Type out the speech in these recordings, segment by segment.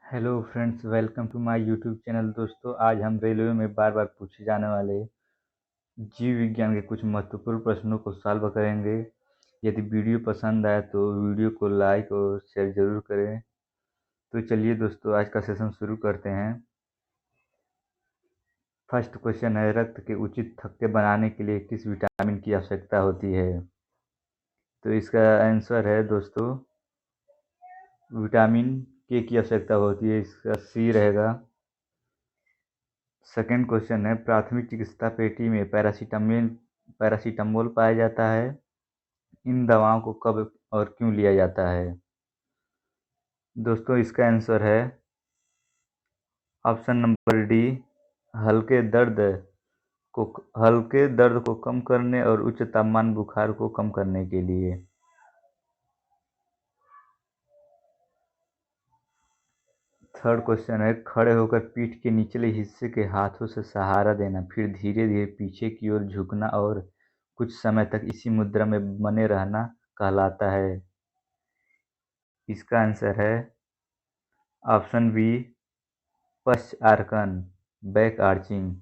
Hello friends, welcome to my YouTube channel. दोस्तों, आज हम रेलवे में बार बार पूछे जाने वाले जीव विज्ञान के कुछ महत्वपूर्ण प्रश्नों को सॉल्व करेंगे। यदि वीडियो पसंद आए तो वीडियो को लाइक और शेयर ज़रूर करें। तो चलिए दोस्तों, आज का सेशन शुरू करते हैं। फर्स्ट क्वेश्चन है, रक्त के उचित थक्के बनाने के लिए किस विटामिन की आवश्यकता होती है? तो इसका आंसर है दोस्तों, विटामिन के की आवश्यकता होती है। इसका सी रहेगा। सेकेंड क्वेश्चन है, प्राथमिक चिकित्सा पेटी में पैरासीटामोल पाया जाता है। इन दवाओं को कब और क्यों लिया जाता है? दोस्तों, इसका आंसर है ऑप्शन नंबर डी, हल्के दर्द को हल्के दर्द को कम करने और उच्च तापमान बुखार को कम करने के लिए। थर्ड क्वेश्चन है, खड़े होकर पीठ के निचले हिस्से के हाथों से सहारा देना, फिर धीरे धीरे पीछे की ओर झुकना और कुछ समय तक इसी मुद्रा में बने रहना कहलाता है। इसका आंसर है ऑप्शन बी, पश्चार्कन, बैक आर्चिंग।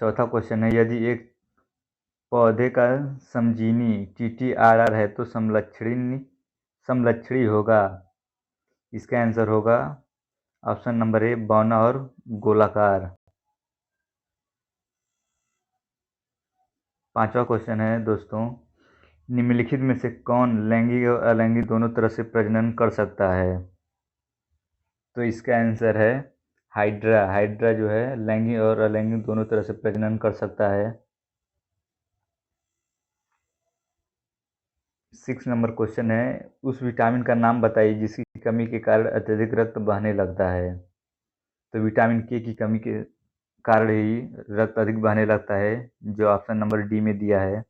चौथा क्वेश्चन है, यदि एक पौधे का समजीनी TTRR है तो समलक्षणी होगा। इसका आंसर होगा ऑप्शन नंबर ए, बौना और गोलाकार। पांचवा क्वेश्चन है दोस्तों, निम्नलिखित में से कौन लैंगिक और अलैंगिक दोनों तरह से प्रजनन कर सकता है? तो इसका आंसर है हाइड्रा। हाइड्रा जो है लैंगिक और अलैंगिक दोनों तरह से प्रजनन कर सकता है। 6 नंबर क्वेश्चन है, उस विटामिन का नाम बताइए जिसकी कमी के कारण अत्यधिक रक्त बहने लगता है। तो विटामिन के की कमी के कारण ही रक्त अधिक बहने लगता है, जो ऑप्शन नंबर डी में दिया है।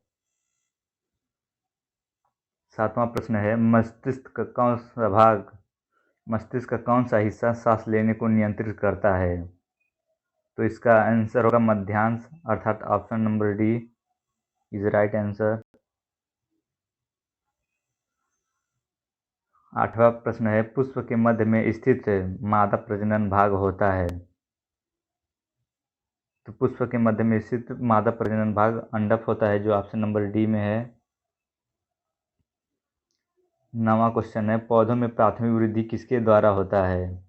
7वां प्रश्न है, मस्तिष्क का कौन सा हिस्सा सांस लेने को नियंत्रित करता है? तो इसका आंसर होगा मध्यांश, अर्थात option number D is right answer. 8वां प्रश्न है, पुष्प के मध्य में स्थित मादा प्रजनन भाग होता है। तो पुष्प के मध्य में स्थित मादा प्रजनन भाग अंडक होता है, जो ऑप्शन नंबर डी में है। 9वां क्वेश्चन है, पौधों में प्राथमिक वृद्धि किसके द्वारा होता है?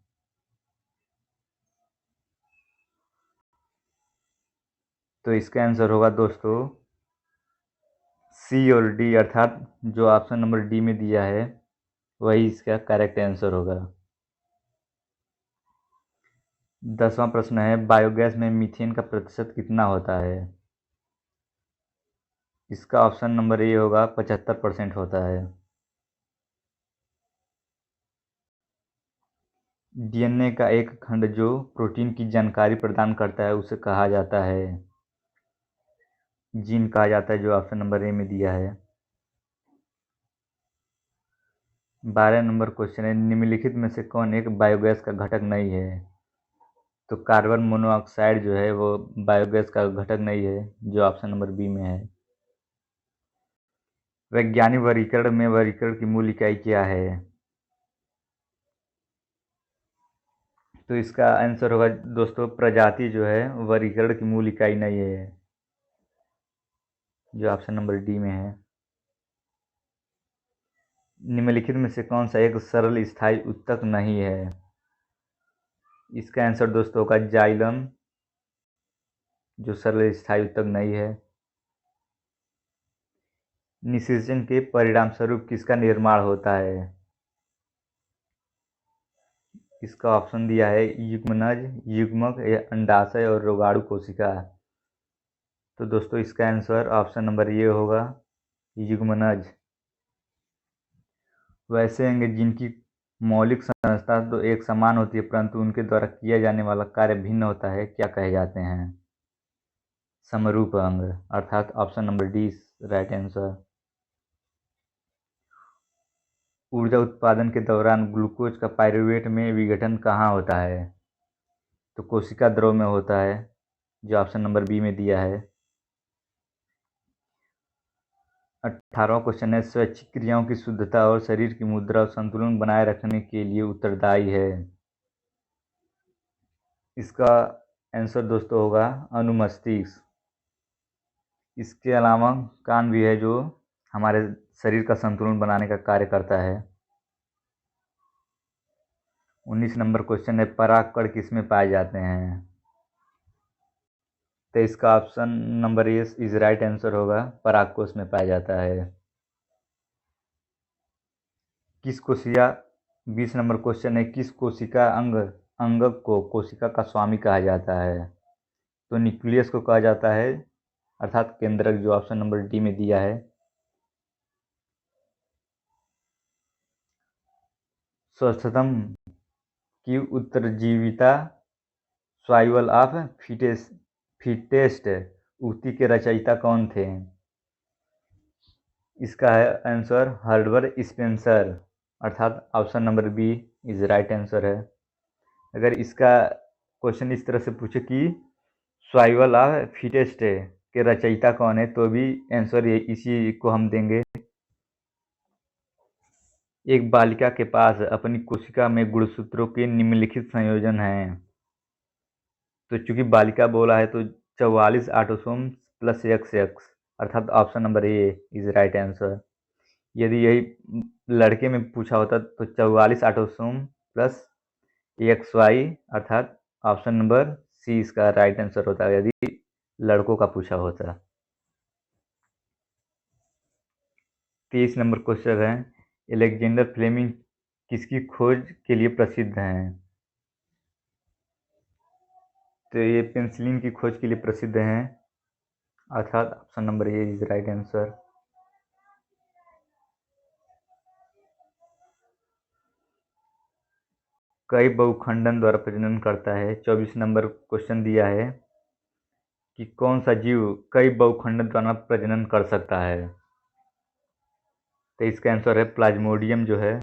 तो इसका आंसर होगा दोस्तों सी और डी, अर्थात जो ऑप्शन नंबर डी में दिया है वही इसका करेक्ट आंसर होगा। 10वां प्रश्न है, बायोगैस में मीथेन का प्रतिशत कितना होता है? इसका ऑप्शन नंबर ए होगा 75% होता है। डीएनए का एक खंड जो प्रोटीन की जानकारी प्रदान करता है उसे कहा जाता है, जीन कहा जाता है, जो ऑप्शन नंबर ए में दिया है। 12 नंबर क्वेश्चन है, निम्नलिखित में से कौन एक बायोगैस का घटक नहीं है? तो कार्बन मोनोऑक्साइड जो है वो बायोगैस का घटक नहीं है, जो ऑप्शन नंबर बी में है। वैज्ञानिक वर्गीकरण में वर्गीकरण की मूल इकाई क्या है? तो इसका आंसर होगा दोस्तों, प्रजाति जो है वर्गीकरण की मूल इकाई नहीं है, जो ऑप्शन नंबर डी में है। निम्नलिखित में से कौन सा एक सरल स्थायी ऊतक नहीं है? इसका आंसर दोस्तों होगा जाइलम, जो सरल स्थायी ऊतक नहीं है। निषेचन के परिणाम स्वरूप किसका निर्माण होता है? इसका ऑप्शन दिया है युग्मनज, युग्मक या अंडाशय और रोगाणु कोशिका। तो दोस्तों इसका आंसर ऑप्शन नंबर ये होगा युग्मनज। वैसे अंग जिनकी मौलिक संरचना तो एक समान होती है परंतु उनके द्वारा किया जाने वाला कार्य भिन्न होता है, क्या कहे जाते हैं? समरूप अंग, अर्थात option number D right answer. ऊर्जा उत्पादन के दौरान ग्लूकोज का पाइरूवेट में विघटन कहाँ होता है? तो कोशिका द्रव में होता है, जो ऑप्शन नंबर बी में दिया है। 18वां क्वेश्चन है, स्वैच्छिक क्रियाओं की शुद्धता और शरीर की मुद्रा और संतुलन बनाए रखने के लिए उत्तरदायी है। इसका आंसर दोस्तों होगा अनुमस्तिष्क। इसके अलावा कान भी है जो हमारे शरीर का संतुलन बनाने का कार्य करता है। 19 नंबर क्वेश्चन है, परागकण किसमें पाए जाते हैं? तो इसका option number A is right answer होगा, परागकोश में पाया जाता है। किस कोशिका 20 नंबर क्वेश्चन है, किस कोशिका अंगक को कोशिका का स्वामी कहा जाता है? तो न्यूक्लियस को कहा जाता है, अर्थात केंद्रक, जो ऑप्शन नंबर डी में दिया है। स्वस्थतम की उत्तरजीविता सर्वाइवल ऑफ फिटेस्ट उक्ति के रचयिता कौन थे? इसका है आंसर हर्बर्ट स्पेंसर, अर्थात option number B is right answer है। अगर इसका क्वेश्चन इस तरह से पूछे कि सर्वाइवल ऑफ फिटेस्ट के रचयिता कौन है, तो भी आंसर इसी को हम देंगे। एक बालिका के पास अपनी कोशिका में गुणसूत्रों के निम्नलिखित संयोजन हैं। तो चूंकि बालिका बोला है तो 44 ऑटोसोम प्लस XX, अर्थात option number A is right answer. यदि यही लड़के में पूछा होता तो 44 ऑटोसोम प्लस XY, अर्थात ऑप्शन नंबर सी इसका राइट आंसर होता है, यदि लड़कों का पूछा होता। 23 नंबर क्वेश्चन है, अलेक्जेंडर फ्लेमिंग किसकी खोज के लिए प्रसिद्ध हैं? तो ये पेंसिलिन की खोज के लिए प्रसिद्ध हैं, अर्थात option number A is right answer. कई बहुखंडन द्वारा प्रजनन करता है। 24 नंबर क्वेश्चन दिया है कि कौन सा जीव कई बहुखंडन द्वारा प्रजनन कर सकता है? तो इसका आंसर है प्लाज्मोडियम, जो है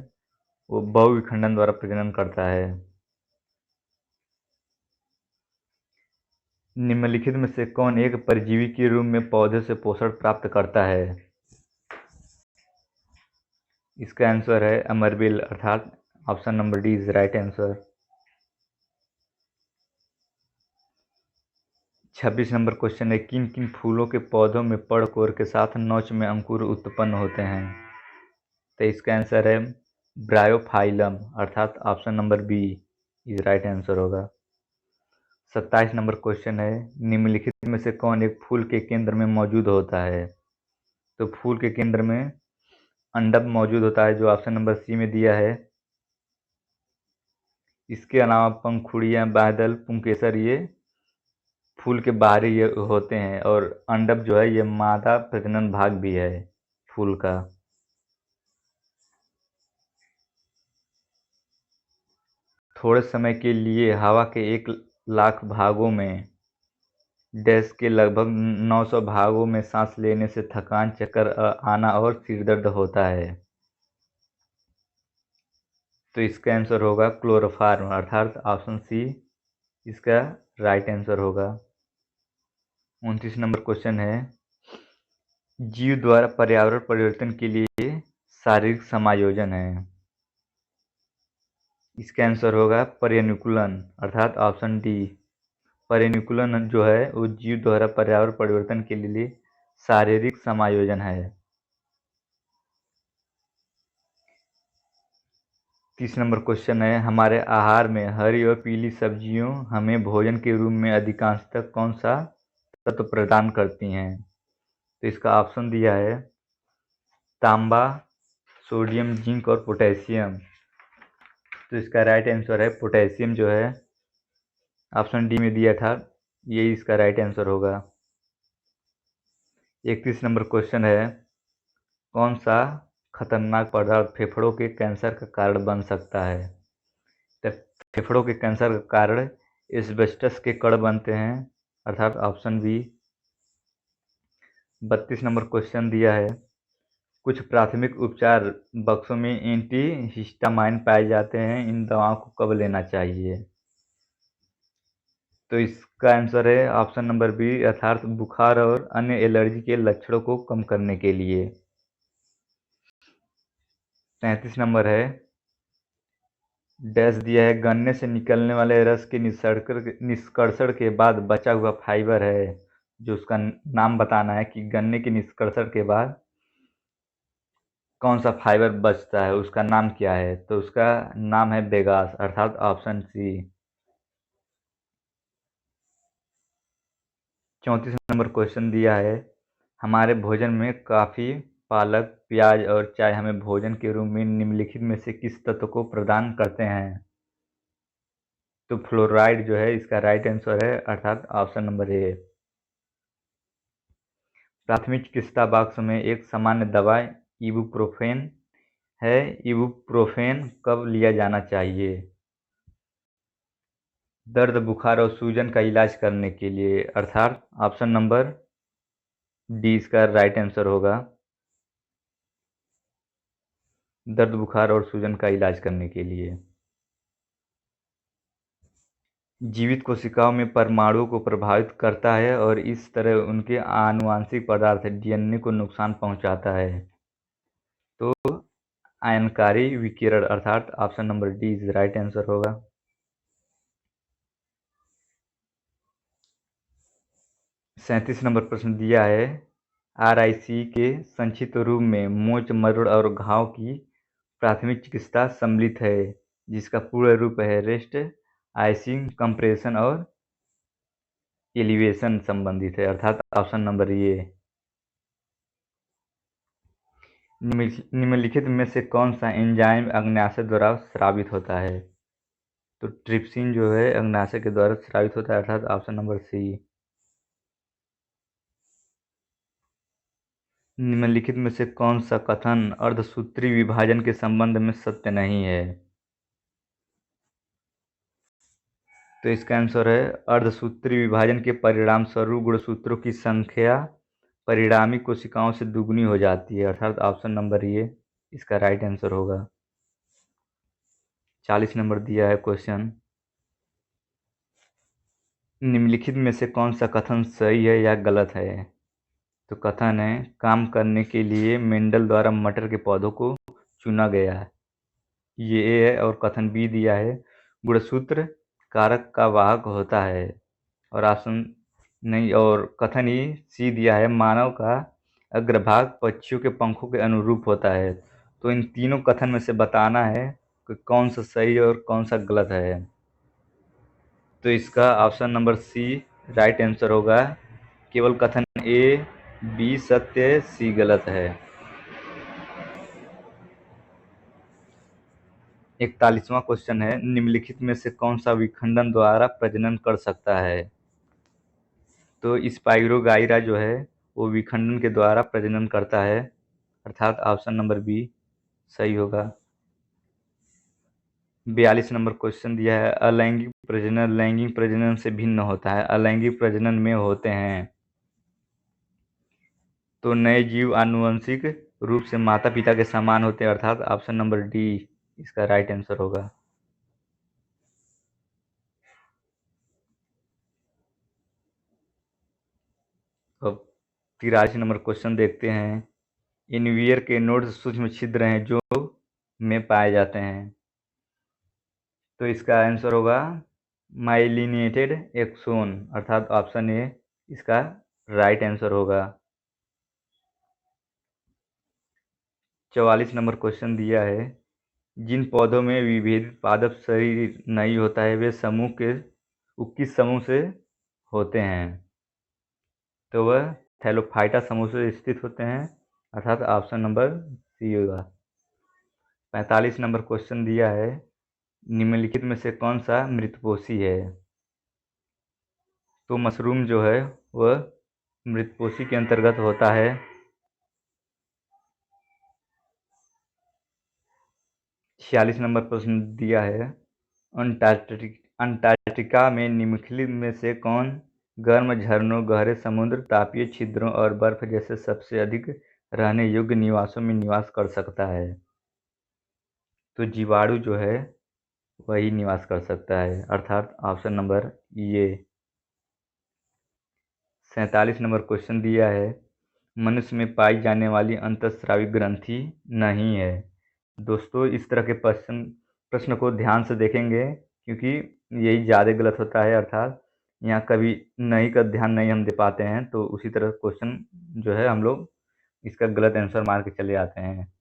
वो बहुविखंडन द्वारा प्रजनन करता है। निम्नलिखित में से कौन एक परजीवी के रूप में पौधे से पोषण प्राप्त करता है? इसका आंसर है अमरबेल, अर्थात option number D is right answer. 26 number question है, किन किन फूलों के पौधों में पड़कोर के साथ नोच में अंकुर उत्पन्न होते हैं? तो इसका आंसर है ब्रायोफाइलम, अर्थात option number B is right answer होगा। 27 नंबर क्वेश्चन है, निम्नलिखित में से कौन एक फूल के केंद्र में मौजूद होता है? तो फूल के केंद्र में अंडक मौजूद होता है, जो ऑप्शन नंबर सी में दिया है। इसके अलावा पंखुड़ियाँ, बादल, पुंकेसर ये फूल के बाहरी ये होते हैं, और अंडक जो है ये मादा प्रजनन भाग भी है फूल का। थोड़े समय के लिए हवा के 1 लाख भागों में डैश के लगभग 900 भागों में सांस लेने से थकान, चक्कर आना और सिरदर्द होता है। तो इसका आंसर होगा क्लोरोफार्म, अर्थात ऑप्शन सी इसका राइट आंसर होगा। 29 नंबर क्वेश्चन है, जीव द्वारा पर्यावरण परिवर्तन के लिए शारीरिक समायोजन है। इसका आंसर होगा पर्यानुकूलन, अर्थात ऑप्शन डी। पर्यानुकूलन जो है वो जीव द्वारा पर्यावरण परिवर्तन के लिए शारीरिक समायोजन है। 30 नंबर क्वेश्चन है, हमारे आहार में हरी और पीली सब्जियों हमें भोजन के रूप में अधिकांशतः कौन सा तत्व प्रदान करती हैं? तो इसका ऑप्शन दिया है तांबा, सोडियम, जिंक और पोटेशियम। तो इसका राइट आंसर है पोटेशियम, जो है ऑप्शन डी में दिया था, यही इसका राइट आंसर होगा। 31 नंबर क्वेश्चन है, कौन सा खतरनाक पदार्थ फेफड़ों के कैंसर का कारण बन सकता है? तो फेफड़ों के कैंसर का कारण एस्बेस्टस के कण बनते हैं, अर्थात ऑप्शन बी। 32 नंबर क्वेश्चन दिया है, कुछ प्राथमिक उपचार बक्सों में एंटीहिस्टामाइन पाए जाते हैं, इन दवाओं को कब लेना चाहिए? तो इसका आंसर है ऑप्शन नंबर बी, अर्थात बुखार और अन्य एलर्जी के लक्षणों को कम करने के लिए। 33 नंबर है, डैश दिया है, गन्ने से निकलने वाले रस के निष्कर्षण के बाद बचा हुआ फाइबर है, जो उसका नाम बताना है कि गन्ने के निष्कर्षण के बाद कौन सा फाइबर बचता है, उसका नाम क्या है। तो उसका नाम है बेगास, अर्थात ऑप्शन सी। 34 नंबर क्वेश्चन दिया है, हमारे भोजन में काफी, पालक, प्याज और चाय हमें भोजन के रूप में निम्नलिखित में से किस तत्व को प्रदान करते हैं। तो फ्लोराइड जो है इसका राइट आंसर है, अर्थात ऑप्शन नंबर ए। प्राथमिक चिकित्सा बॉक्स में एक सामान्य दवा इबुप्रोफेन है। इबुप्रोफेन कब लिया जाना चाहिए। दर्द, बुखार और सूजन का इलाज करने के लिए, अर्थात ऑप्शन नंबर डी इसका राइट आंसर होगा। दर्द, बुखार और सूजन का इलाज करने के लिए। जीवित कोशिकाओं में परमाणुओं को प्रभावित करता है और इस तरह उनके आनुवांशिक पदार्थ डीएनए को नुकसान पहुंचाता है। तो आयनकारी विकिरण, अर्थात option number D is right answer होगा। 37 नंबर प्रश्न दिया है, आरआईसी के संक्षिप्त रूप में मोच, मरोड़ और घाव की प्राथमिक चिकित्सा सम्मिलित है, जिसका पूर्ण रूप है रेस्ट, आइसिंग, कंप्रेशन और एलिवेशन संबंधित है, अर्थात ऑप्शन नंबर ए। निम्नलिखित में से कौन सा एंजाइम अग्न्याशय द्वारा स्रावित होता है। तो ट्रिप्सिन जो है अग्न्याशय के द्वारा स्रावित होता है, अर्थात ऑप्शन नंबर सी। निम्नलिखित में से कौन सा कथन अर्धसूत्री विभाजन के संबंध में सत्य नहीं है। तो इसका आंसर है, अर्धसूत्री विभाजन के परिणाम स्वरूप गुणसूत्रों की संख्या परिणामी कोशिकाओं से दुगुनी हो जाती है, अर्थात ऑप्शन नंबर ए इसका राइट आंसर होगा। 40 नंबर दिया है क्वेश्चन, निम्नलिखित में से कौन सा कथन सही है या गलत है। तो कथन है, काम करने के लिए मेंडल द्वारा मटर के पौधों को चुना गया है, ये ए है। और कथन बी दिया है, गुणसूत्र कारक का वाहक होता है, और ऑप्शन नहीं। और कथन ही सी दिया है, मानव का अग्रभाग पक्षियों के पंखों के अनुरूप होता है। तो इन तीनों कथन में से बताना है कि कौन सा सही और कौन सा गलत है। तो इसका option number C right answer होगा। केवल कथन ए, बी सत्य है, सी गलत है। 41वां क्वेश्चन है, निम्नलिखित में से कौन सा विखंडन द्वारा प्रजनन कर सकता है। तो स्पाइरोगाइरा जो है वो विखंडन के द्वारा प्रजनन करता है, अर्थात ऑप्शन नंबर बी सही होगा। 42 नंबर क्वेश्चन दिया है, अलैंगिक प्रजनन लैंगिक प्रजनन से भिन्न होता है। अलैंगिक प्रजनन में होते हैं तो नए जीव आनुवंशिक रूप से माता पिता के समान होते हैं, अर्थात ऑप्शन नंबर डी इसका राइट आंसर होगा। अब 83 नंबर क्वेश्चन देखते हैं, इनवियर के नोड्स सूक्ष्म छिद्र हैं जो में पाए जाते हैं। तो इसका आंसर होगा माइलिनेटेड एक्सोन, अर्थात ऑप्शन ए इसका राइट आंसर होगा। 44 नंबर क्वेश्चन दिया है, जिन पौधों में विभेदित पादप शरीर नहीं होता है वे किस समूह से होते हैं। तो वह थैलोफाइटा समूह से स्थित होते हैं, अर्थात ऑप्शन नंबर सी होगा। 45 नंबर क्वेश्चन दिया है, निम्नलिखित में से कौन सा मृतपोषी है। तो मशरूम जो है वह मृतपोषी के अंतर्गत होता है। 46 नंबर प्रश्न दिया है, अंटार्कटिका में निम्नलिखित में से कौन गर्म झरनों, गहरे समुद्र, तापीय छिद्रों और बर्फ जैसे सबसे अधिक रहने योग्य निवासों में निवास कर सकता है। तो जीवाणु जो है वही निवास कर सकता है, अर्थात ऑप्शन नंबर ये। 47 नंबर क्वेश्चन दिया है, मनुष्य में पाई जाने वाली अंतःस्रावी ग्रंथि नहीं है। दोस्तों इस तरह के प्रश्न को ध्यान से देखेंगे, क्योंकि यही ज़्यादा गलत होता है, अर्थात यहाँ कभी नहीं का ध्यान नहीं हम दे पाते हैं, तो उसी तरह क्वेश्चन जो है हम लोग इसका गलत आंसर मार के चले आते हैं।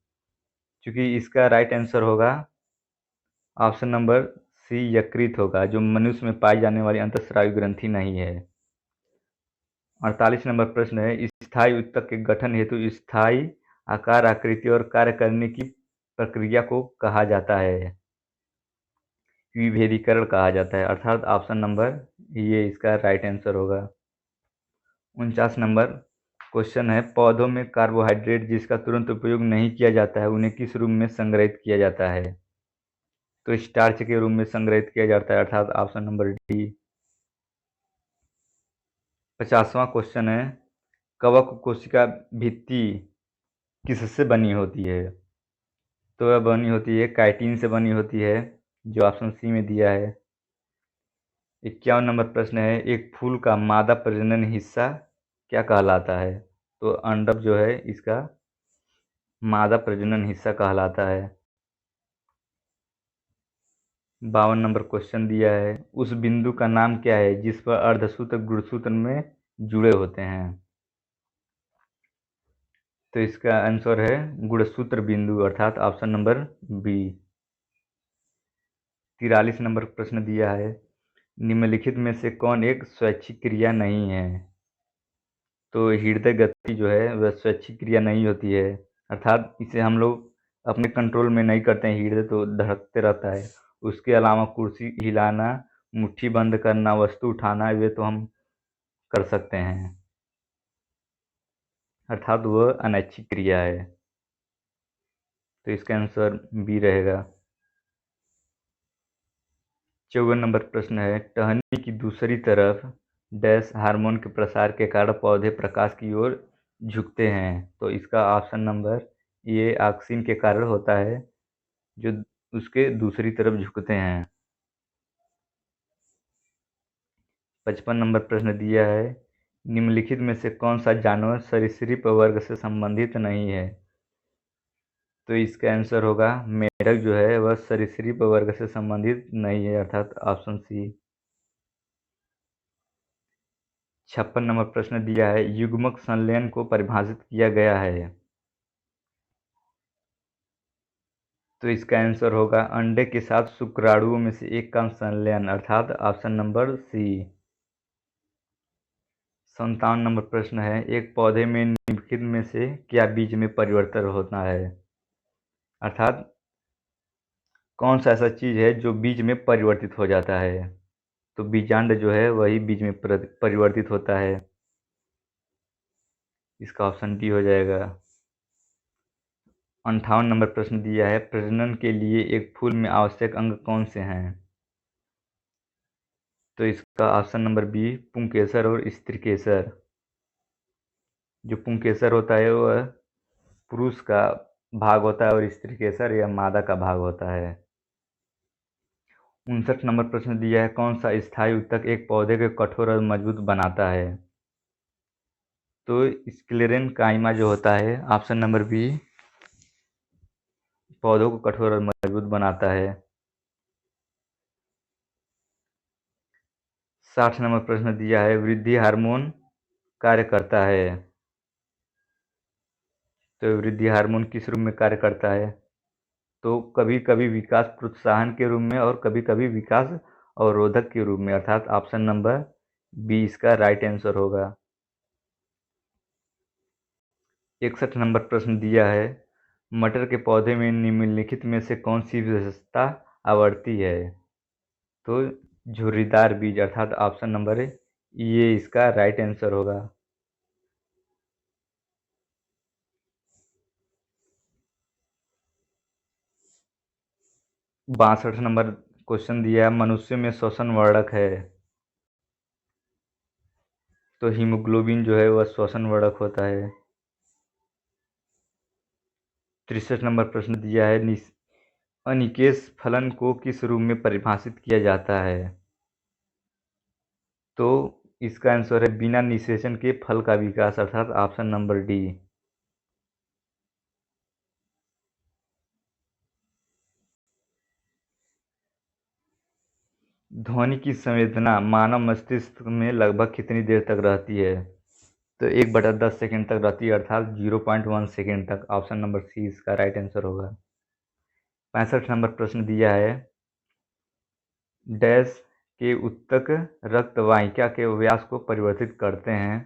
क्योंकि इसका राइट आंसर होगा ऑप्शन नंबर सी, यकृत होगा, जो मनुष्य में पाई जाने वाली अंतःस्रावी ग्रंथि नहीं है। 48 नंबर प्रश्न है, स्थायी ऊतक के गठन हेतु स्थायी आकार, आकृति और कार्य करने की प्रक्रिया को कहा जाता है? विभेदीकरण कहा जाता है, अर्थात ऑप्शन नंबर ये इसका राइट आंसर होगा। 49 नंबर क्वेश्चन है, पौधों में कार्बोहाइड्रेट जिसका तुरंत उपयोग नहीं किया जाता है उन्हें किस रूप में संग्रहित किया जाता है? तो स्टार्च के रूप में संग्रहित किया जाता है, अर्थात ऑप्शन नंबर डी। 50वां क्वेश्चन है, कवक कोशिका भित्ति किससे बनी होती है? तो यह बनी होती है काइटिन से बनी होती है, जो ऑप्शन सी में दिया है। 51 नंबर प्रश्न है, एक फूल का मादा प्रजनन हिस्सा क्या कहलाता है? तो अंडक जो है इसका मादा प्रजनन हिस्सा कहलाता है। 52 नंबर क्वेश्चन दिया है, उस बिंदु का नाम क्या है जिस पर अर्धसूत्र गुणसूत्र में जुड़े होते हैं? तो इसका आंसर है गुणसूत्र बिंदु, अर्थात ऑप्शन नंबर बी। 43 नंबर प्रश्न दिया है, निम्नलिखित में से कौन एक स्वैच्छिक क्रिया नहीं है? तो हृदय गति जो है वह स्वैच्छिक क्रिया नहीं होती है, अर्थात इसे हम लोग अपने कंट्रोल में नहीं करते हैं, हृदय तो धड़कते रहता है। उसके अलावा कुर्सी हिलाना, मुट्ठी बंद करना, वस्तु उठाना, वे तो हम कर सकते हैं, अर्थात वह अनैच्छिक क्रिया है। तो इसका आंसर बी रहेगा। 54 नंबर प्रश्न है, टहनी की दूसरी तरफ डैश हार्मोन के प्रसार के कारण पौधे प्रकाश की ओर झुकते हैं? तो इसका ऑप्शन नंबर ये ऑक्सिन के कारण होता है, जो उसके दूसरी तरफ झुकते हैं। 55 नंबर प्रश्न दिया है, निम्नलिखित में से कौन सा जानवर सरीसृप वर्ग से संबंधित नहीं है? तो इसका आंसर होगा मेढक जो है वह सरीसृप वर्ग से संबंधित नहीं है, अर्थात ऑप्शन सी। 56 नंबर प्रश्न दिया है, युग्मक संलयन को परिभाषित किया गया है? तो इसका आंसर होगा अंडे के साथ शुक्राणुओं में से एक का संलयन, अर्थात ऑप्शन नंबर सी। 57 नंबर प्रश्न है, एक पौधे में निम्नलिखित में से क्या बीज में परिवर्तन होता है? अर्थात कौन सा ऐसा चीज है जो बीज में परिवर्तित हो जाता है? तो बीजांड जो है वही बीज में परिवर्तित होता है, इसका ऑप्शन डी हो जाएगा। 58 नंबर प्रश्न दिया है, प्रजनन के लिए एक फूल में आवश्यक अंग कौन से हैं? तो इसका ऑप्शन नंबर बी, पुंकेसर और स्त्रीकेसर। जो पुंकेसर होता है वह पुरुष का भाग होता है और स्त्रीकेसर यह मादा का भाग होता है। 59 नंबर प्रश्न दिया है, कौन सा स्थायी ऊतक एक पौधे को कठोर और मजबूत बनाता है? तो स्क्लेरेन काइमा जो होता है, ऑप्शन नंबर बी, पौधों को कठोर और मजबूत बनाता है। 60 नंबर प्रश्न दिया है, वृद्धि हार्मोन कार्य करता है? तो वृद्धि हार्मोन किस रूप में कार्य करता है? तो कभी कभी विकास प्रोत्साहन के रूप में और कभी कभी विकास अवरोधक के रूप में, अर्थात ऑप्शन नंबर बी इसका राइट आंसर होगा। 61 नंबर प्रश्न दिया है, मटर के पौधे में निम्नलिखित में से कौन सी विशेषता आवर्ती है? तो झुर्रीदार बीज, अर्थात ऑप्शन नंबर ये इसका राइट आंसर होगा। 62 नंबर क्वेश्चन दिया है, मनुष्य में श्वसन वर्धक है? तो हीमोग्लोबिन जो है वह श्वसन वर्धक होता है। 63 नंबर प्रश्न दिया है, अनिकेश फलन को किस रूप में परिभाषित किया जाता है? तो इसका आंसर है बिना निषेचन के फल का विकास, अर्थात ऑप्शन नंबर डी। ध्वनि की संवेदना मानव मस्तिष्क में लगभग कितनी देर तक रहती है? तो 1/10 सेकंड तक रहती है, अर्थात 0.1 सेकंड तक। ऑप्शन नंबर सी इसका राइट आंसर होगा। 65 नंबर प्रश्न दिया है, डैश के ऊतक रक्त वाहिका के व्यास को परिवर्तित करते हैं।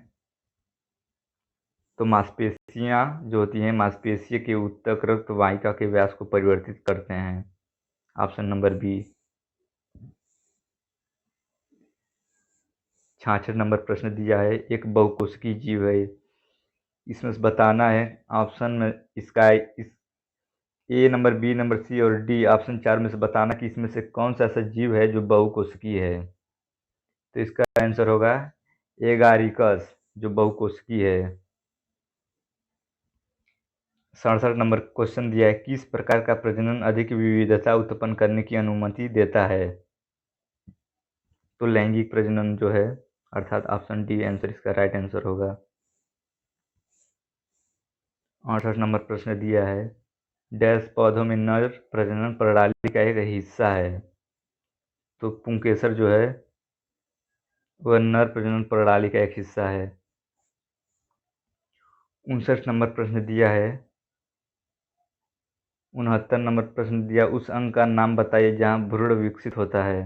तो मांसपेशियां जो होती हैं, मांसपेशियों के ऊतक रक्त वाहिका के व्यास को परिवर्तित करते हैं। Option number B. 66 नंबर प्रश्न दिया है, एक बहुकोशिकीय जीव है, इसमें से बताना है। ऑप्शन में इसका इस ए नंबर, बी नंबर, सी और डी, ऑप्शन 4 में से बताना कि इसमें से कौन सा ऐसा जीव है जो बहुकोशिकीय है। तो इसका आंसर होगा एगारिकस, जो बहुकोशिकीय है। 67 नंबर क्वेश्चन दिया है, किस प्रकार का प्रजनन अधिक विविधता उत्पन्न करने की अनुमति देता है? तो लैंगिक प्रजनन जो है, अर्थात ऑप्शन डी आंसर इसका राइट आंसर होगा। 68 नंबर प्रश्न दिया है, डैश पौधों में नर प्रजनन प्रणाली का एक हिस्सा है। तो पुंकेसर जो है वह नर प्रजनन प्रणाली का एक हिस्सा है। 59 नंबर प्रश्न दिया है, 69 नंबर प्रश्न दिया, उस अंग का नाम बताइए जहां भ्रूण विकसित होता है।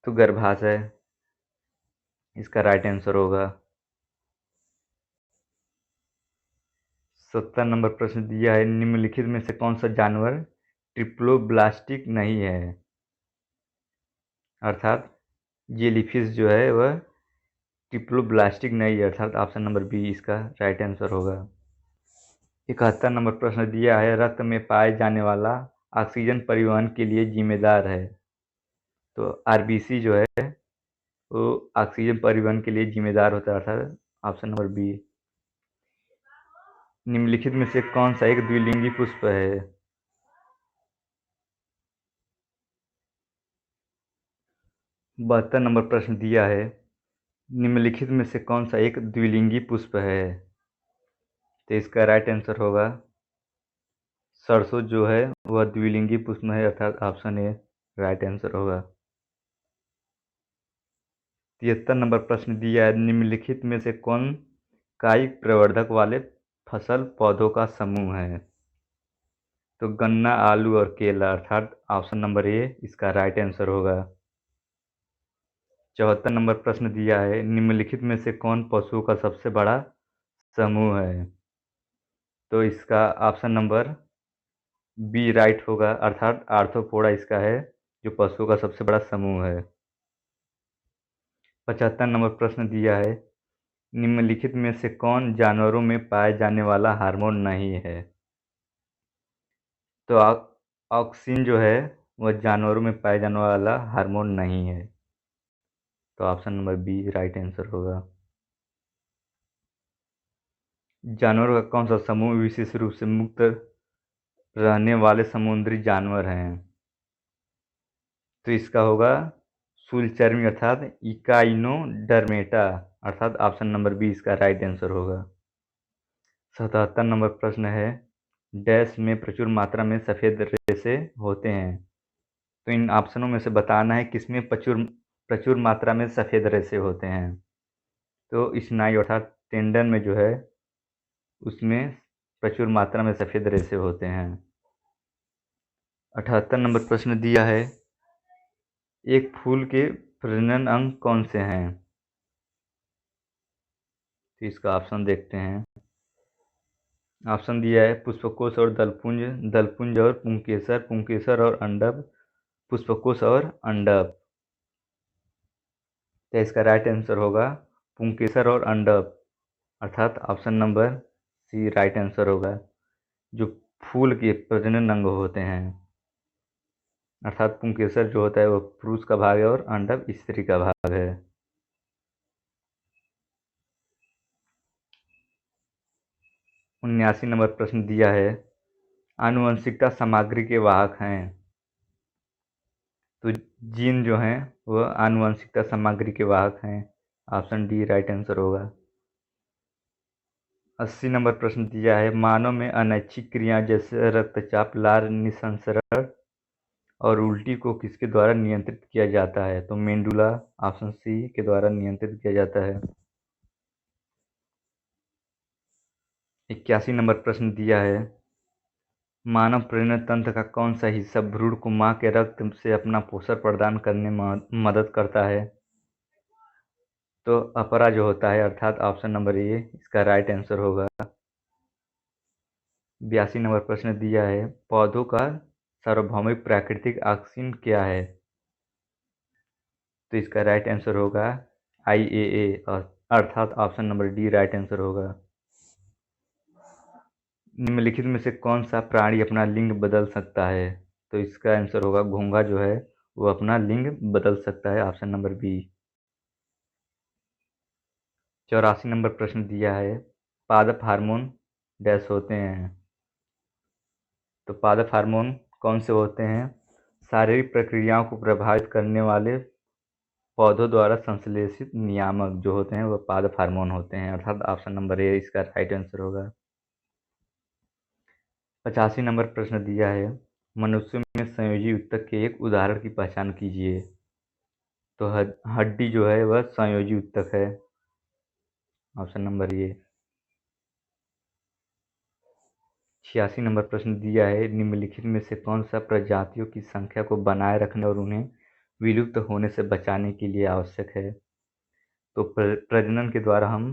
तो गर्भाशय इसका राइट आंसर होगा। 70 नंबर प्रश्न दिया है, निम्नलिखित में से कौन सा जानवर ट्रिप्लोब्लास्टिक नहीं है? अर्थात जेलीफिश जो है वह ट्रिप्लोब्लास्टिक नहीं है, अर्थात ऑप्शन नंबर बी इसका राइट आंसर होगा। 71 नंबर प्रश्न दिया है, रक्त में पाए जाने वाला ऑक्सीजन परिवहन के लिए जिम्मेदार है। तो आरबीसी जो है वो ऑक्सीजन परिवहन के लिए जिम्मेदार होता है, अर्थात ऑप्शन नंबर बी। निम्नलिखित में से कौन सा एक द्विलिंगी पुष्प है? 72 नंबर प्रश्न दिया है, निम्नलिखित में से कौन सा एक द्विलिंगी पुष्प है? तो इसका राइट आंसर होगा सरसों जो है वह द्विलिंगी पुष्प है, अर्थात ऑप्शन ए राइट आंसर होगा। 73 नंबर प्रश्न दिया है, निम्नलिखित में से कौन कायिक प्रवर्धक वाले फसल पौधों का समूह है? तो गन्ना, आलू और केला, अर्थात ऑप्शन नंबर ए इसका राइट आंसर होगा। 74 नंबर प्रश्न दिया है, निम्नलिखित में से कौन पशुओं का सबसे बड़ा समूह है? तो इसका ऑप्शन नंबर बी राइट होगा, अर्थात आर्थ्रोपोडा इसका है जो पशुओं का सबसे बड़ा समूह है। 75 नंबर प्रश्न दिया है, निम्नलिखित में से कौन जानवरों में पाए जाने वाला हार्मोन नहीं है? तो ऑक्सिन जो है वह जानवरों में पाए जाने वाला हार्मोन नहीं है। तो option number B right answer होगा। जानवरों का कौन सा समूह विशेष रूप से मुक्त रहने वाले समुद्री जानवर हैं? तो इसका होगा शूलचर्मी, अर्थात इकाइनोडर्मेटा, अर्थात ऑप्शन नंबर बी इसका राइट आंसर होगा। 77 नंबर प्रश्न है, डैश में प्रचुर मात्रा में सफ़ेद रेशे होते हैं। तो इन ऑप्शनों में से बताना है किसमें प्रचुर प्रचुर मात्रा में सफ़ेद रेशे होते हैं। तो स्नायु अर्थात टेंडन में जो है उसमें प्रचुर मात्रा में सफ़ेद रेशे होते हैं। 78 नंबर प्रश्न दिया है, एक फूल के प्रजनन अंग कौन से हैं? तो इसका ऑप्शन देखते हैं। ऑप्शन दिया है पुष्पकोश और दलपुंज, दलपुंज और पुंकेसर, पुंकेसर और अंडक, पुष्पकोश और अंडक। तो इसका राइट आंसर होगा पुंकेसर और अंडक, अर्थात option number C right answer होगा, जो फूल के प्रजनन अंग होते हैं। अर्थात पुंकेसर जो होता है वो पुरुष का भाग है और अंडक स्त्री का भाग है। 79 नंबर प्रश्न दिया है, आनुवंशिकता सामग्री के वाहक हैं। तो जीन जो हैं वह आनुवंशिकता सामग्री के वाहक हैं, ऑप्शन डी राइट आंसर होगा। 80 नंबर प्रश्न दिया है, मानव में अनैच्छिक क्रिया जैसे रक्तचाप, लार निःसंसरण और उल्टी को किसके द्वारा नियंत्रित किया जाता है? तो मेंडुला, ऑप्शन सी के द्वारा नियंत्रित किया जाता है। 81 नंबर प्रश्न दिया है, मानव प्रजनन तंत्र का कौन सा हिस्सा भ्रूण को मां के रक्त से अपना पोषण प्रदान करने में मदद करता है? तो अपरा जो होता है, अर्थात ऑप्शन नंबर ए इसका राइट आंसर होगा। 82 नंबर प्रश्न दिया है, पौधों का सार्वभौमिक प्राकृतिक ऑक्सीजन क्या है? तो इसका राइट आंसर होगा IAA, अर्थात option number D right answer होगा। निम्नलिखित में से कौन सा प्राणी अपना लिंग बदल सकता है? तो इसका आंसर होगा घोंघा जो है वो अपना लिंग बदल सकता है, ऑप्शन नंबर बी। 84 नंबर प्रश्न दिया है, पादप हार्मोन डैश होते हैं। तो पादप हार्मोन कौन से होते हैं? शारीरिक प्रक्रियाओं को प्रभावित करने वाले पौधों द्वारा संश्लेषित नियामक जो होते हैं वो पादप हार्मोन होते हैं, अर्थात ऑप्शन नंबर ए इसका राइट आंसर होगा। 85 नंबर प्रश्न दिया है, मनुष्य में संयोजी ऊतक के एक उदाहरण की पहचान कीजिए। तो हड्डी जो है वह संयोजी ऊतक है, ऑप्शन नंबर ए। 86 नंबर प्रश्न दिया है, निम्नलिखित में से कौन सा प्रजातियों की संख्या को बनाए रखने और उन्हें विलुप्त होने से बचाने के लिए आवश्यक है? तो प्रजनन के द्वारा हम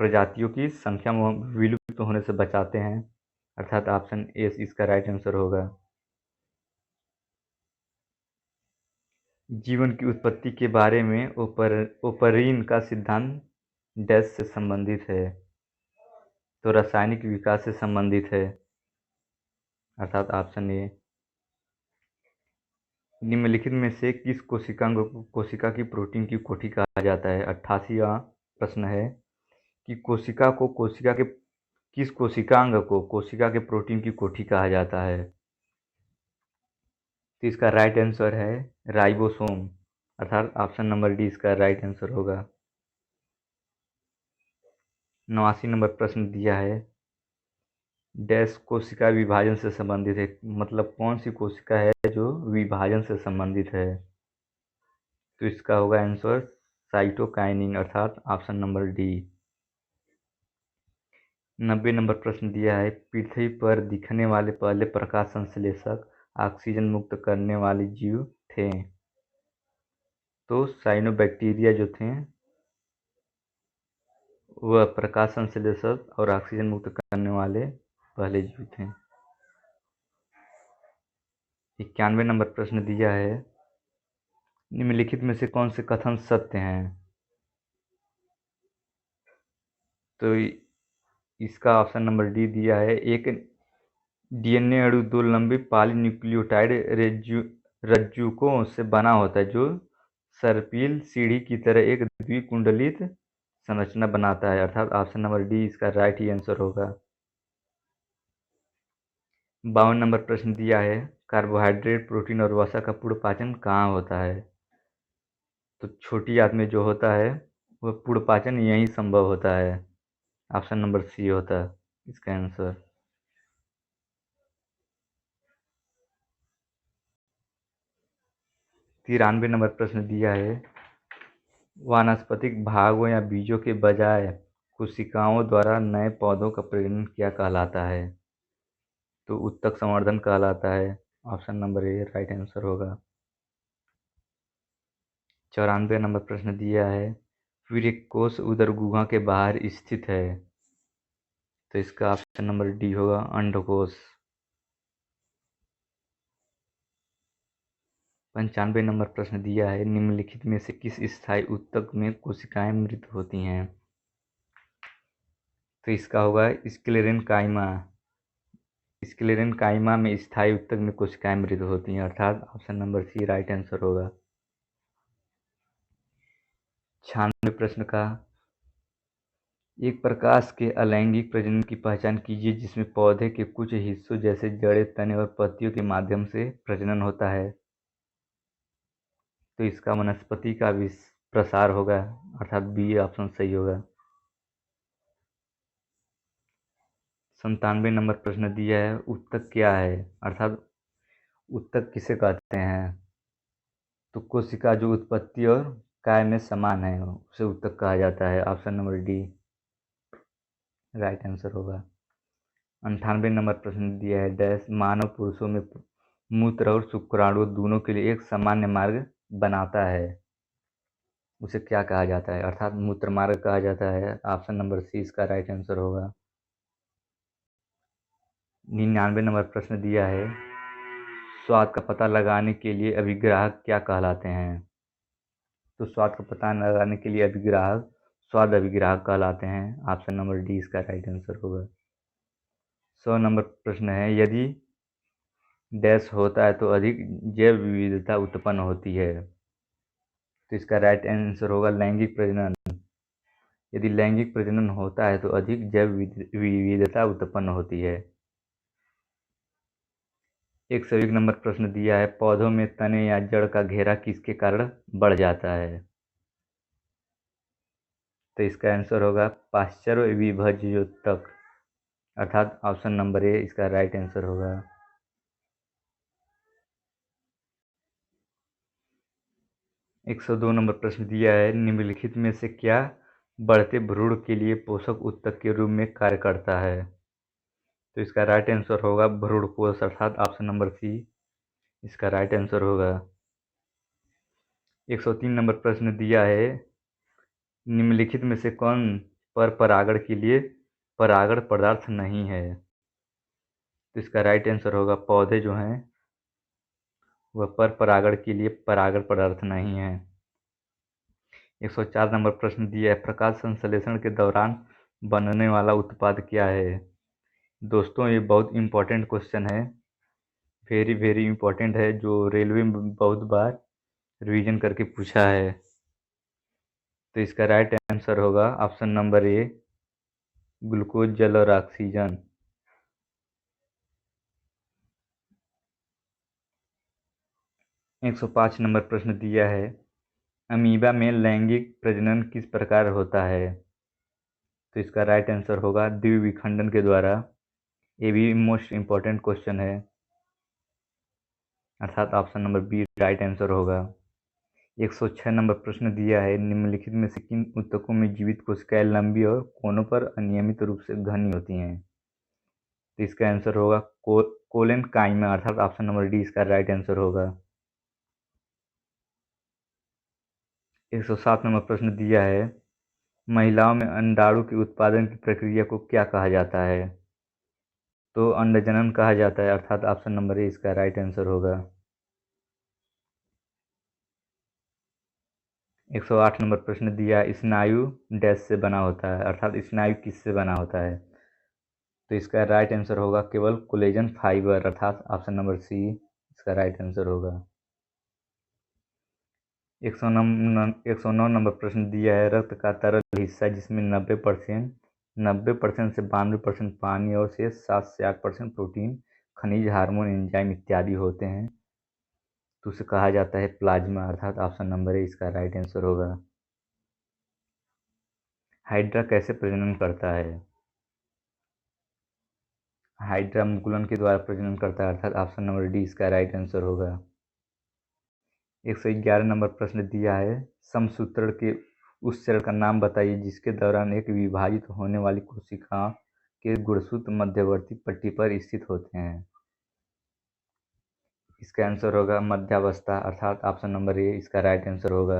प्रजातियों की संख्या विलुप्त होने से बचाते हैं, अर्थात ऑप्शन ए इसका राइट आंसर होगा। जीवन की उत्पत्ति के बारे में ओपरीन का सिद्धांत डैश से संबंधित है? तो रासायनिक विकास से संबंधित है, अर्थात ऑप्शन ए। निम्नलिखित में से किस कोशिकांग को कोशिका की प्रोटीन की कोठी कहा जाता है? 88वां प्रश्न है कि किस कोशिकांग को कोशिका के प्रोटीन की कोठी कहा जाता है? तो इसका राइट आंसर है राइबोसोम, अर्थात ऑप्शन नंबर डी इसका राइट आंसर होगा। 89 नंबर प्रश्न दिया है, डैश कोशिका विभाजन से संबंधित है, मतलब कौन सी कोशिका है जो विभाजन से संबंधित है? तो इसका होगा आंसर साइटोकाइनिन, अर्थात ऑप्शन नंबर डी। 90 नंबर प्रश्न दिया है, पृथ्वी पर दिखने वाले पहले प्रकाश संश्लेषक ऑक्सीजन मुक्त करने वाले जीव थे? तो साइनोबैक्टीरिया जो थे वह प्रकाश संश्लेषक और ऑक्सीजन मुक्त करने वाले पहले जीव थे। 91 नंबर प्रश्न दिया है, निम्नलिखित में से कौन से कथन सत्य हैं? तो इसका ऑप्शन नंबर डी दिया है, एक डीएनए अणु दो लंबे पॉलीन्यूक्लियोटाइड रज्जुकों से बना होता है जो सर्पिल सीढ़ी की तरह एक द्विकुंडलित संरचना बनाता है, अर्थात ऑप्शन नंबर डी इसका राइट ही आंसर होगा। 52 नंबर प्रश्न दिया है, कार्बोहाइड्रेट, प्रोटीन और वसा का पूर्ण पाचन कहाँ होता है? तो छोटी आंत में जो होता है वह पूर्ण पाचन यहीं संभव होता है, ऑप्शन नंबर सी होता है इसका आंसर। 93 नंबर प्रश्न दिया है, वानस्पतिक भागों या बीजों के बजाय कोशिकाओं द्वारा नए पौधों का प्रजनन क्या कहलाता है? तो उत्तक संवर्धन कहलाता है, option number A right answer होगा। 94 नंबर प्रश्न दिया है, वीर्य कोश उदर गुहा के बाहर स्थित है? तो इसका ऑप्शन नंबर डी होगा अंडकोश। 95 नंबर प्रश्न दिया है, निम्नलिखित में से किस स्थायी उत्तक में कोशिकाएं मृत होती हैं? तो इसका होगा स्क्लेरेनकाइमा। स्क्लेरेनकाइमा में स्थायी उत्तक में कोशिकाएं मृत होती हैं, अर्थात option number C right answer होगा। 96 प्रश्न का, एक प्रकाश के अलैंगिक प्रजनन की पहचान कीजिए जिसमें पौधे के कुछ हिस्सों जैसे जड़ें, तने और पत्तियों के माध्यम से प्रजनन होता है? तो इसका वनस्पति का प्रसार होगा, अर्थात बी ऑप्शन सही होगा। 97 नंबर प्रश्न दिया है, उत्तक क्या है? अर्थात उत्तक किसे कहते हैं? तो कोशिका जो उत्पत्ति और काय में समान है उसे उत्तक कहा जाता है। Option number D right answer होगा। 98 नंबर प्रश्न दिया है डैश मानव पुरुषों में मूत्र और शुक्राणु दोनों के लिए एक सामान्य मार्ग बनाता है, उसे क्या कहा जाता है? अर्थात मूत्र मार्ग कहा जाता है। ऑप्शन नंबर सी इसका राइट आंसर होगा। 99 नंबर प्रश्न दिया है स्वाद का पता लगाने के लिए अभिग्राहक क्या कहलाते हैं? तो स्वाद का पता लगाने के लिए अभिग्राहक स्वाद अभिग्राहक कहलाते हैं। ऑप्शन नंबर डी इसका राइट आंसर होगा। 100 नंबर प्रश्न है यदि डैश होता है तो अधिक जैव विविधता उत्पन्न होती है, तो इसका राइट आंसर होगा लैंगिक प्रजनन। यदि लैंगिक प्रजनन होता है तो अधिक जैव विविधता उत्पन्न होती है। 101 नंबर प्रश्न दिया है पौधों में तने या जड़ का घेरा किसके कारण बढ़ जाता है? तो इसका आंसर होगा पाश्चर्य विभज्योतक, अर्थात ऑप्शन नंबर ए इसका राइट आंसर होगा। 102 नंबर प्रश्न दिया है निम्नलिखित में से क्या बढ़ते भ्रूण के लिए पोषक उत्तक के रूप में कार्य करता है? तो इसका राइट आंसर होगा भ्रूणकोश, अर्थात ऑप्शन नंबर सी इसका राइट आंसर होगा। 103 नंबर प्रश्न दिया है निम्नलिखित में से कौन पर परागण के लिए परागण पदार्थ नहीं है? तो इसका राइट आंसर होगा पौधे जो हैं वह पर परागण के लिए परागण पदार्थ नहीं है। 104 नंबर प्रश्न दिया है प्रकाश संश्लेषण के दौरान बनने वाला उत्पाद क्या है? दोस्तों ये बहुत इंपॉर्टेंट क्वेश्चन है, वेरी वेरी इंपॉर्टेंट है, जो रेलवे में बहुत बार रिवीजन करके पूछा है। तो इसका राइट आंसर होगा ऑप्शन नंबर ए ग्लूकोज, जल और ऑक्सीजन। 105 नंबर प्रश्न दिया है अमीबा में लैंगिक प्रजनन किस प्रकार होता है? तो इसका राइट आंसर होगा द्विविखंडन के द्वारा। ये भी मोस्ट इंपॉर्टेंट क्वेश्चन है, अर्थात option number B right answer होगा। 106 नंबर प्रश्न दिया है निम्नलिखित में से किन ऊतकों में जीवित कोशिकाएं लंबी और कोनों पर अनियमित रूप से घनी होती हैं? तो इसका आंसर होगा कोलेनकाइमा, अर्थात ऑप्शन नंबर डी इसका राइट आंसर होगा। 107 नंबर प्रश्न दिया है महिलाओं में अंडाणु के उत्पादन की प्रक्रिया को क्या कहा जाता है? तो अंडजनन कहा जाता है, अर्थात ऑप्शन नंबर ए इसका राइट आंसर होगा। 108 नंबर प्रश्न दिया स्नायु डैश से बना होता है, अर्थात स्नायु किससे बना होता है? तो इसका राइट आंसर होगा केवल कोलेजन फाइबर, अर्थात ऑप्शन नंबर सी इसका राइट आंसर होगा। 109 नंबर प्रश्न दिया है रक्त का तरल हिस्सा जिसमें 90% से 92% पानी और शेष 7 से 8% प्रोटीन, खनिज, हार्मोन, एंजाइम इत्यादि होते हैं, तो उसे कहा जाता है प्लाज्मा, अर्थात ऑप्शन नंबर ए इसका राइट आंसर होगा। हाइड्रा कैसे प्रजनन करता है? हाइड्रा मुकुलन के द्वारा प्रजनन करता है, अर्थात ऑप्शन नंबर डी इसका राइट आंसर होगा। 111 नंबर प्रश्न दिया है समसूत्रण के उस चरण का नाम बताइए जिसके दौरान एक विभाजित होने वाली कोशिका के गुणसूत्र मध्यवर्ती पट्टी पर स्थित होते हैं। इसका आंसर होगा मध्यावस्था, अर्थात ऑप्शन नंबर ए इसका राइट आंसर होगा।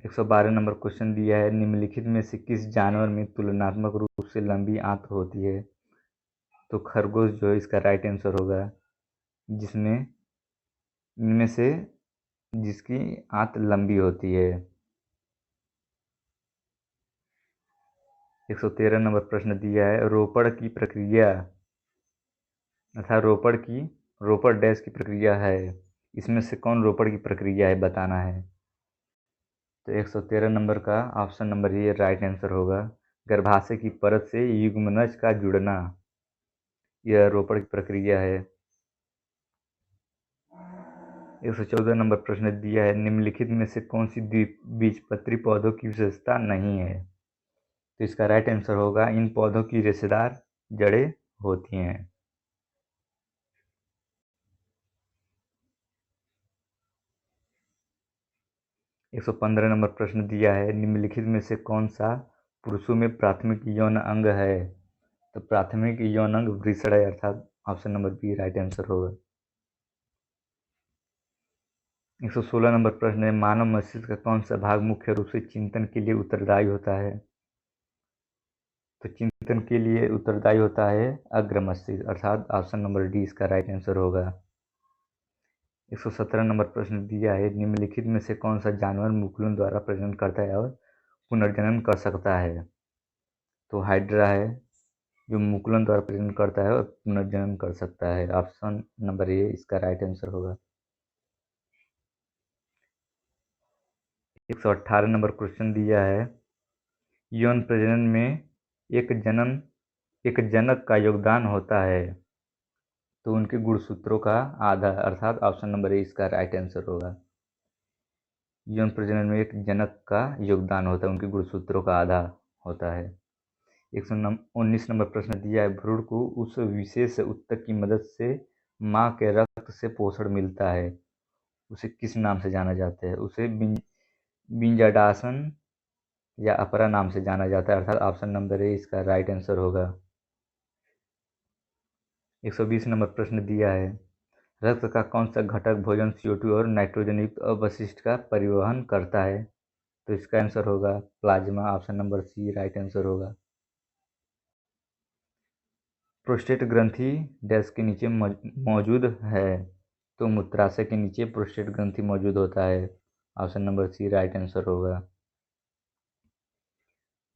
112 नंबर क्वेश्चन दिया है निम्नलिखित में से किस जानवर में तुलनात्मक रूप से लंबी आंत होती है? तो खरगोश जो है इसका राइट आंसर होगा, जिसमें इनमें से जिसकी आंत लंबी होती है। 113 नंबर प्रश्न दिया है रोपण की प्रक्रिया, अर्थात रोपण डैश की प्रक्रिया है, इसमें से कौन रोपण की प्रक्रिया है बताना है? तो 113 नंबर का option number A right answer होगा गर्भाशय की परत से युग्मनज का जुड़ना, यह रोपण की प्रक्रिया है। 114 नंबर प्रश्न दिया है निम्नलिखित में से कौन सी द्विबीजपत्री पौधों की विशेषता नहीं है? तो इसका राइट आंसर होगा इन पौधों की रेशेदार जड़ें होती हैं। 115 नंबर प्रश्न दिया है, निम्नलिखित में से कौन सा पुरुषों में प्राथमिक यौन अंग है? तो प्राथमिक यौन अंग वृषण है, अर्थात option number B right answer होगा। 116 नंबर प्रश्न है, मानव मस्तिष्क का कौन सा भाग मुख्य रूप से चिंतन के लिए उत्तरदायी होता है? तो चिंतन के लिए उत्तरदायी होता है अग्र मस्तिष्क, अर्थात ऑप्शन नंबर डी इसका राइट आंसर होगा। 117 नंबर प्रश्न दिया है, निम्नलिखित में से कौन सा जानवर मुकुलों द्वारा प्रजनन करता है और पुनर्जनन कर सकता है? तो हाइड्रा है, जो मुकुलन द्वारा प्रजनन करता है और पुनर्जनन कर सकता है, ऑप्शन नंबर ए इसका राइट आंसर होगा। 118 नंबर क्वेश्चन दिया है, यौन प्रजनन में एक जनक का योगदान होता है, तो उनके गुणसूत्रों का आधा, अर्थात ऑप्शन नंबर ए इसका राइट आंसर होगा। यौन प्रजनन में एक जनक का योगदान होता है, उनके गुणसूत्रों का आधा होता है। 119 नंबर प्रश्न दिया है, भ्रूण को उस विशेष ऊतक की मदद से माँ के रक्त से पोषण मिलता है, उसे किस नाम से जाना जाता है? उसे बिंजाडासन या अपरा नाम से जाना जाता है, अर्थात ऑप्शन नंबर ए इसका राइट आंसर होगा। 120 नंबर प्रश्न दिया है, रक्त का कौन सा घटक भोजन CO2 और नाइट्रोजन युक्त अवशिष्ट का परिवहन करता है? तो इसका आंसर होगा plasma, option number C right answer होगा। प्रोस्टेट ग्रंथि डैश के नीचे मौजूद है, तो मूत्राशय के नीचे प्रोस्टेट ग्रंथि मौजूद होता है, option number C right answer होगा।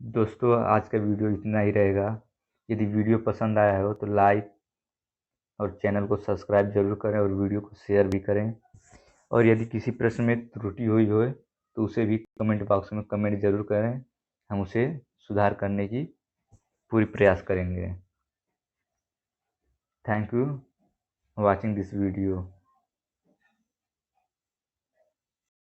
दोस्तों आज का वीडियो इतना ही रहेगा। यदि वीडियो पसंद आया हो तो लाइक और चैनल को सब्सक्राइब जरूर करें और वीडियो को शेयर भी करें, और यदि किसी प्रश्न में त्रुटि हुई हो तो उसे भी कमेंट बॉक्स में कमेंट जरूर करें, हम उसे सुधार करने की पूरी प्रयास करेंगे। Thank you watching this video.